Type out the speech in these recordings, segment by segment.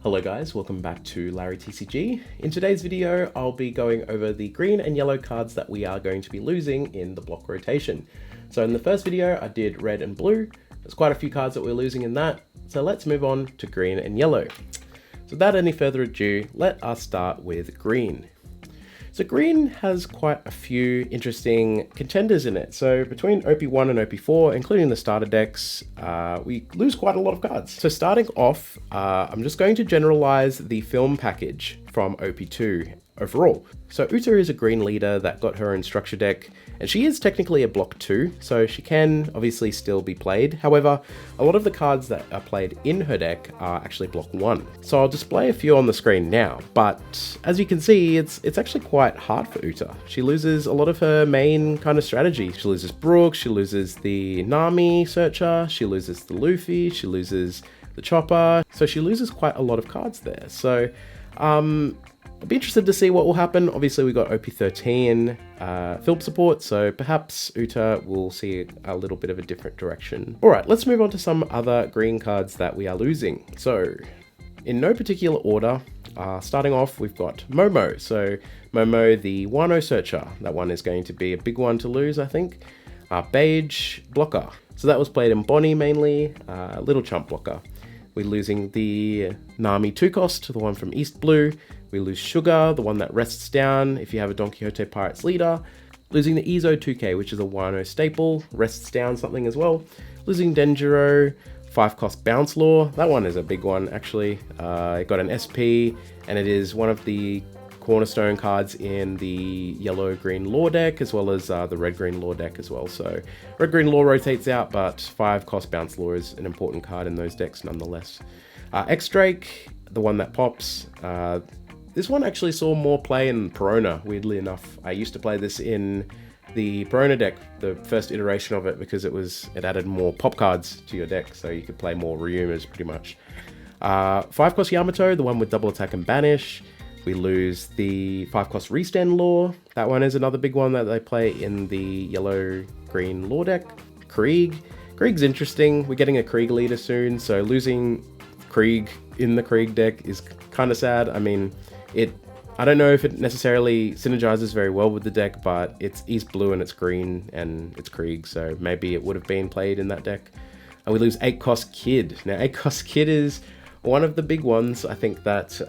Hello guys, welcome back to OPTCG. In today's video, I'll be going over the green and yellow cards that we are going to be losing in the block rotation. So in the first video, I did red and blue. There's quite a few cards that we're losing in that. So let's move on to green and yellow. So without any further ado, let us start with green. So green has quite a few interesting contenders in it. So between OP1 and OP4, including the starter decks, we lose quite a lot of cards. So starting off, I'm just going to generalize the film package from OP2 overall. So Uta is a green leader that got her own structure deck, and she is technically a block 2, so she can obviously still be played. However, a lot of the cards that are played in her deck are actually block 1. So I'll display a few on the screen now, but as you can see, it's actually quite hard for Uta. She loses a lot of her main kind of strategy. She loses Brook, she loses the Nami Searcher, she loses the Luffy, she loses the Chopper, so she loses quite a lot of cards there. So I'll be interested to see what will happen. Obviously, we got OP13 film support, so perhaps Uta will see a little bit of a different direction. All right, let's move on to some other green cards that we are losing. So, in no particular order, starting off, we've got Momo. So, Momo, the Wano Searcher. That one is going to be a big one to lose, I think. Beige Blocker. So that was played in Bonnie mainly, Little Chump Blocker. We're losing the Nami 2-cost, the one from East Blue. We lose Sugar, the one that rests down if you have a Don Quixote Pirates leader. Losing the Izo 2K, which is a Wano staple, rests down something as well. Losing Denjiro, 5-cost Bounce Law. That one is a big one, actually. It got an SP, and it is one of the cornerstone cards in the yellow-green Law deck, as well as the red-green Law deck as well. So red-green Law rotates out, but 5-cost Bounce Law is an important card in those decks nonetheless. X-Drake, the one that pops. This one actually saw more play in Perona, weirdly enough. I used to play this in the Perona deck, the first iteration of it, because it added more pop cards to your deck, so you could play more Ryumas pretty much. 5-cost Yamato, the one with double attack and banish. We lose the 5-cost Restand Law. That one is another big one that they play in the yellow-green Law deck. Krieg. Krieg's interesting. We're getting a Krieg leader soon, so losing Krieg in the Krieg deck is kind of sad. I mean, I don't know if it necessarily synergizes very well with the deck, but it's East Blue and it's green and it's Krieg, so maybe it would have been played in that deck. And we lose 8-cost Kid. Now, 8-cost Kid is one of the big ones. I think that,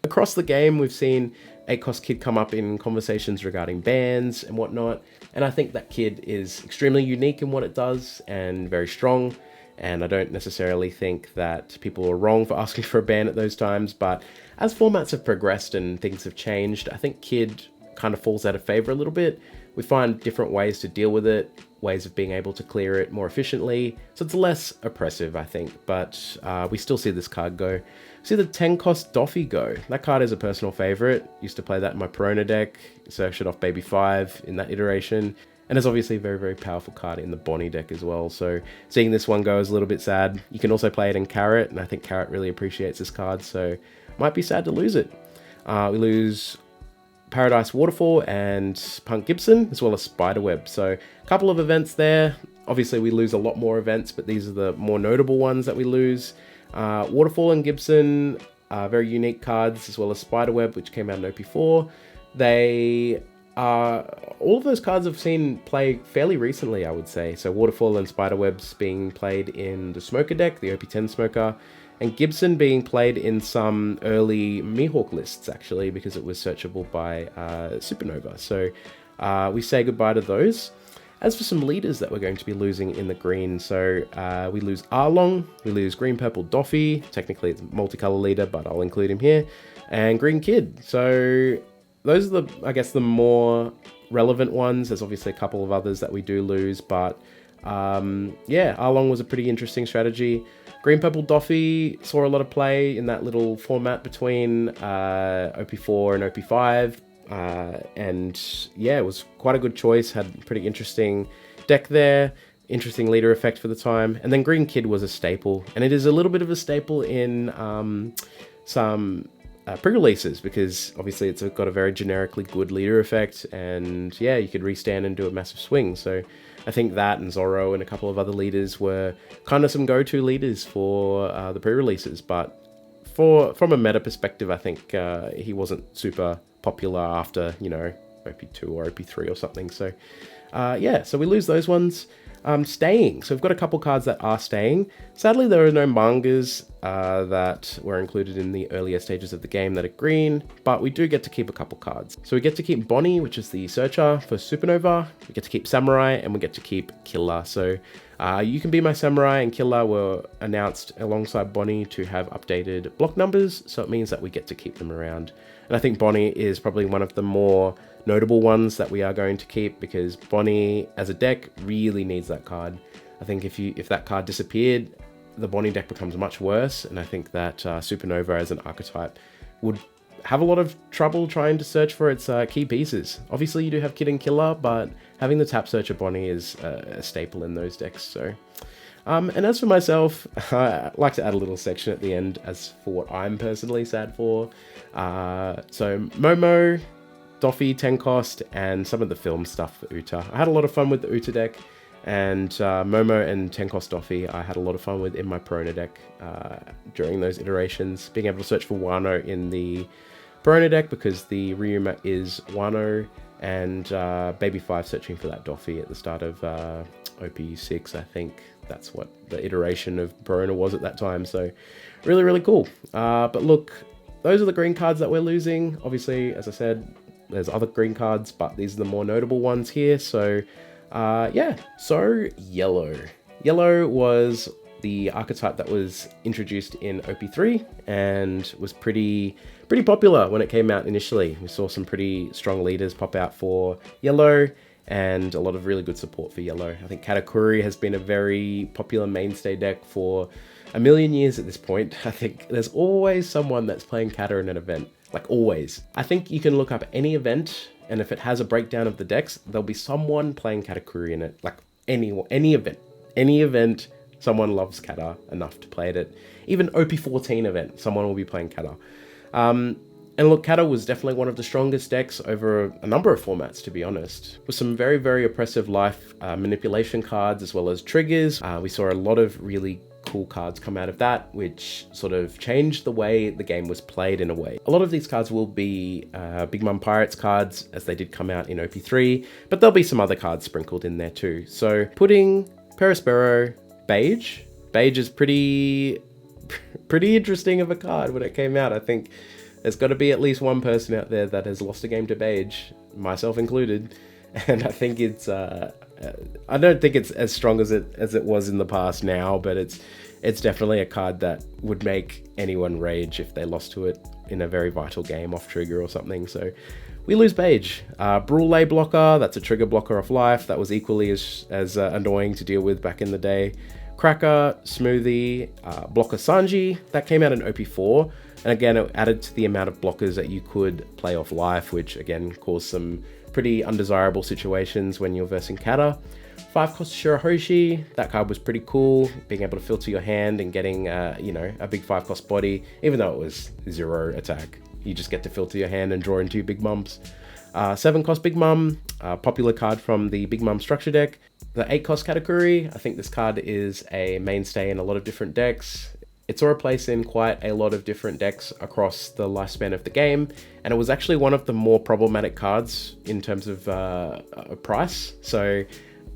across the game, we've seen 8-cost Kid come up in conversations regarding bans and whatnot. And I think that Kid is extremely unique in what it does and very strong. And I don't necessarily think that people are wrong for asking for a ban at those times. But as formats have progressed and things have changed, I think Kid kind of falls out of favor a little bit. We find different ways to deal with it, ways of being able to clear it more efficiently, so it's less oppressive, I think, but we still see this card go. See the 10-cost Doffy go. That card is a personal favorite. Used to play that in my Perona deck, searched it off Baby 5 in that iteration, and it's obviously a very, very powerful card in the Bonnie deck as well, so seeing this one go is a little bit sad. You can also play it in Carrot, and I think Carrot really appreciates this card, so might be sad to lose it. We lose Paradise Waterfall and Punk Gibson, as well as Spiderweb. So a couple of events there. Obviously we lose a lot more events, but these are the more notable ones that we lose. Waterfall and Gibson are very unique cards, as well as Spiderweb, which came out in OP4. They are, all of those cards have seen play fairly recently, I would say. So Waterfall and Spiderweb's being played in the Smoker deck, the OP10 Smoker, and Gibson being played in some early Mihawk lists, actually, because it was searchable by Supernova. So we say goodbye to those. As for some leaders that we're going to be losing in the green, so we lose Arlong, we lose Green Purple Doffy, technically it's a multicolor leader, but I'll include him here, and Green Kid. So those are the more relevant ones. There's obviously a couple of others that we do lose, but yeah, Arlong was a pretty interesting strategy. Green Purple Doffy saw a lot of play in that little format between OP4 and OP5, and yeah, it was quite a good choice, had a pretty interesting deck there, interesting leader effect for the time. And then Green Kid was a staple, and it is a little bit of a staple in some pre-releases, because obviously it's got a very generically good leader effect, and yeah, you could restand and do a massive swing. So I think that and Zorro and a couple of other leaders were kind of some go-to leaders for the pre-releases, but from a meta perspective, I think he wasn't super popular after, you know, OP2 or OP3 or something. So yeah, so we lose those ones. Staying. So we've got a couple cards that are staying. Sadly, there are no mangas that were included in the earlier stages of the game that are green, but we do get to keep a couple cards. So we get to keep Bonnie, which is the Searcher for Supernova. We get to keep Samurai, and we get to keep Killer. So You Can Be My Samurai and Killer were announced alongside Bonnie to have updated block numbers, so it means that we get to keep them around. And I think Bonnie is probably one of the more notable ones that we are going to keep, because Bonnie as a deck really needs that card. I think if that card disappeared, the Bonnie deck becomes much worse, and I think that Supernova as an archetype would have a lot of trouble trying to search for its key pieces. Obviously you do have Kid and Killer, but having the tap searcher Bonnie is a staple in those decks. So and as for myself, I like to add a little section at the end as for what I'm personally sad for. So Momo, Doffy, 10 cost, and some of the film stuff for Uta. I had a lot of fun with the Uta deck, and Momo and 10 cost Doffy I had a lot of fun with in my Perona deck during those iterations. Being able to search for Wano in the Perona deck because the Ryuma is Wano, and Baby 5 searching for that Doffy at the start of OP6, I think. That's what the iteration of Perona was at that time, so really, really cool. But look, those are the green cards that we're losing. Obviously, as I said, there's other green cards, but these are the more notable ones here. So yeah, so Yellow. Yellow was the archetype that was introduced in OP3 and was pretty popular when it came out initially. We saw some pretty strong leaders pop out for Yellow and a lot of really good support for Yellow. I think Katakuri has been a very popular mainstay deck for a million years at this point. I think there's always someone that's playing Kata in an event. Like always. I think you can look up any event, and if it has a breakdown of the decks, there'll be someone playing Katakuri in it. Like any event, someone loves Kata enough to play it. Even OP14 event, someone will be playing Kata. And look, Kata was definitely one of the strongest decks over a number of formats, to be honest. With some very, very oppressive life manipulation cards as well as triggers. We saw a lot of really cool cards come out of that, which sort of changed the way the game was played in a way. A lot of these cards will be Big Mom Pirates cards, as they did come out in OP3, but there'll be some other cards sprinkled in there too. So putting Perispero, Beige is pretty interesting of a card when it came out. I think there's got to be at least one person out there that has lost a game to Beige, myself included, and I think it's I don't think it's as strong as it was in the past now, but it's definitely a card that would make anyone rage if they lost to it in a very vital game off trigger or something. So we lose Beige. Brule blocker, that's a trigger blocker off life. That was equally as annoying to deal with back in the day. Cracker, Smoothie, blocker Sanji, that came out in OP4. And again, it added to the amount of blockers that you could play off life, which again caused some pretty undesirable situations when you're versing Kata. 5 cost Shirahoshi, that card was pretty cool, being able to filter your hand and getting a big 5 cost body, even though it was 0 attack. You just get to filter your hand and draw in 2 Big Mums. 7 cost Big Mum, popular card from the Big Mum structure deck. The 8 cost Katakuri, I think this card is a mainstay in a lot of different decks. It saw a place in quite a lot of different decks across the lifespan of the game, and it was actually one of the more problematic cards in terms of price. So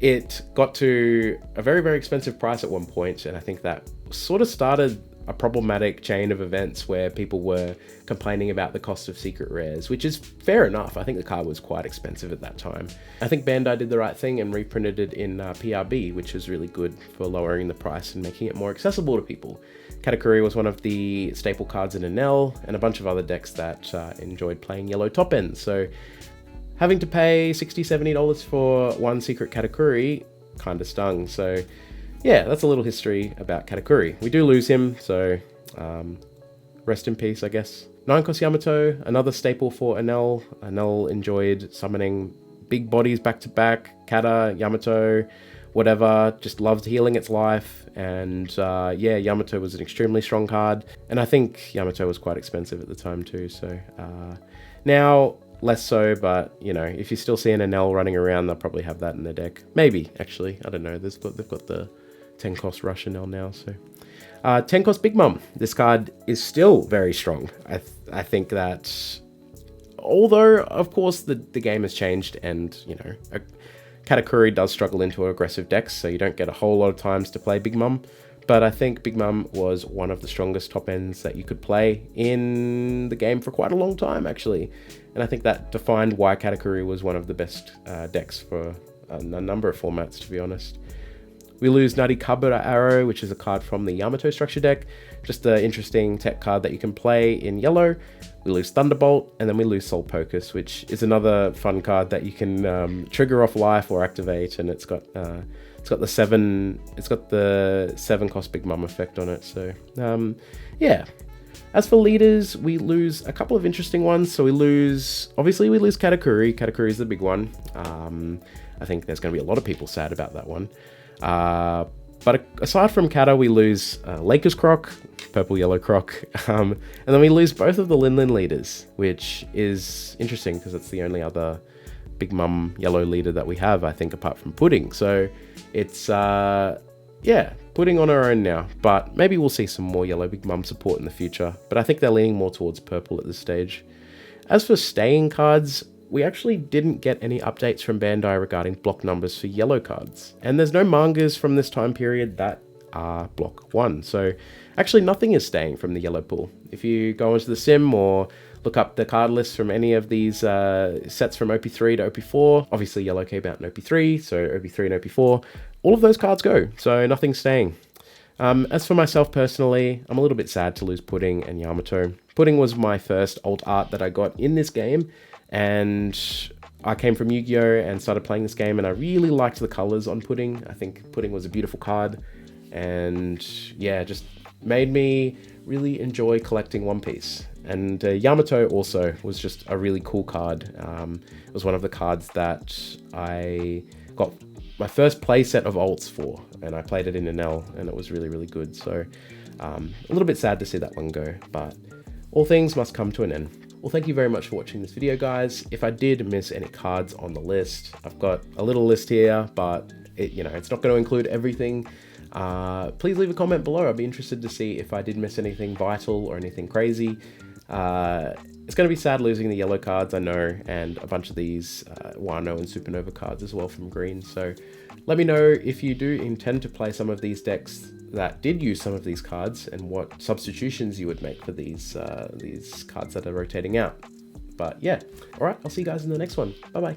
it got to a very, very expensive price at one point, and I think that sort of started a problematic chain of events where people were complaining about the cost of secret rares, which is fair enough. I think the card was quite expensive at that time. I think Bandai did the right thing and reprinted it in PRB, which was really good for lowering the price and making it more accessible to people. Katakuri was one of the staple cards in Enel, and a bunch of other decks that enjoyed playing yellow top ends. So having to pay $60, $70 for one secret Katakuri kind of stung. So yeah, that's a little history about Katakuri. We do lose him, so rest in peace, I guess. 9 cost Yamato, another staple for Enel. Enel enjoyed summoning big bodies back to back. Kata, Yamato, whatever, just loved healing its life. And yeah, Yamato was an extremely strong card. And I think Yamato was quite expensive at the time too. So now, less so, but you know, if you still see an Enel running around, they'll probably have that in their deck. Maybe, actually, I don't know. They've got the 10 cost Rush Enel now, so. 10 cost Big Mum. This card is still very strong. I think that, although of course the game has changed, and you know, Katakuri does struggle into aggressive decks, so you don't get a whole lot of times to play Big Mum. But I think Big Mum was one of the strongest top ends that you could play in the game for quite a long time, actually. And I think that defined why Katakuri was one of the best decks for a number of formats, to be honest. We lose Nutty Kabura Arrow, which is a card from the Yamato structure deck. Just an interesting tech card that you can play in yellow. We lose Thunderbolt, and then we lose Soul Pocus, which is another fun card that you can trigger off life or activate, and it's got the 7 cost Big Mum effect on it. So yeah. As for leaders, we lose a couple of interesting ones. So we lose Katakuri. Katakuri is the big one. I think there's going to be a lot of people sad about that one. But aside from Kata, we lose Lakers Croc, Purple Yellow Croc, and then we lose both of the Lin leaders, which is interesting because it's the only other Big Mum yellow leader that we have, I think, apart from Pudding. So it's yeah, Pudding on her own now, but maybe we'll see some more yellow Big Mum support in the future. But I think they're leaning more towards purple at this stage. As for staying cards, we actually didn't get any updates from Bandai regarding block numbers for yellow cards. And there's no mangas from this time period that are block 1. So actually nothing is staying from the yellow pool. If you go into the sim or look up the card list from any of these sets from OP3 to OP4, obviously yellow came out in OP3, so OP3 and OP4, all of those cards go, so nothing's staying. As for myself personally, I'm a little bit sad to lose Pudding and Yamato. Pudding was my first alt art that I got in this game, and I came from Yu-Gi-Oh! And started playing this game, and I really liked the colors on Pudding. I think Pudding was a beautiful card, and yeah, just made me really enjoy collecting One Piece. And Yamato also was just a really cool card. It was one of the cards that I got my first playset of alts for, and I played it in an L, and it was really, really good. So a little bit sad to see that one go, but all things must come to an end. Well, thank you very much for watching this video, guys. If I did miss any cards on the list, I've got a little list here, but it's not going to include everything. Please leave a comment below. I'd be interested to see if I did miss anything vital or anything crazy. It's going to be sad losing the yellow cards, I know, and a bunch of these Wano and Supernova cards as well from green. So let me know if you do intend to play some of these decks that did use some of these cards, and what substitutions you would make for these cards that are rotating out. But yeah, all right, I'll see you guys in the next one. Bye bye.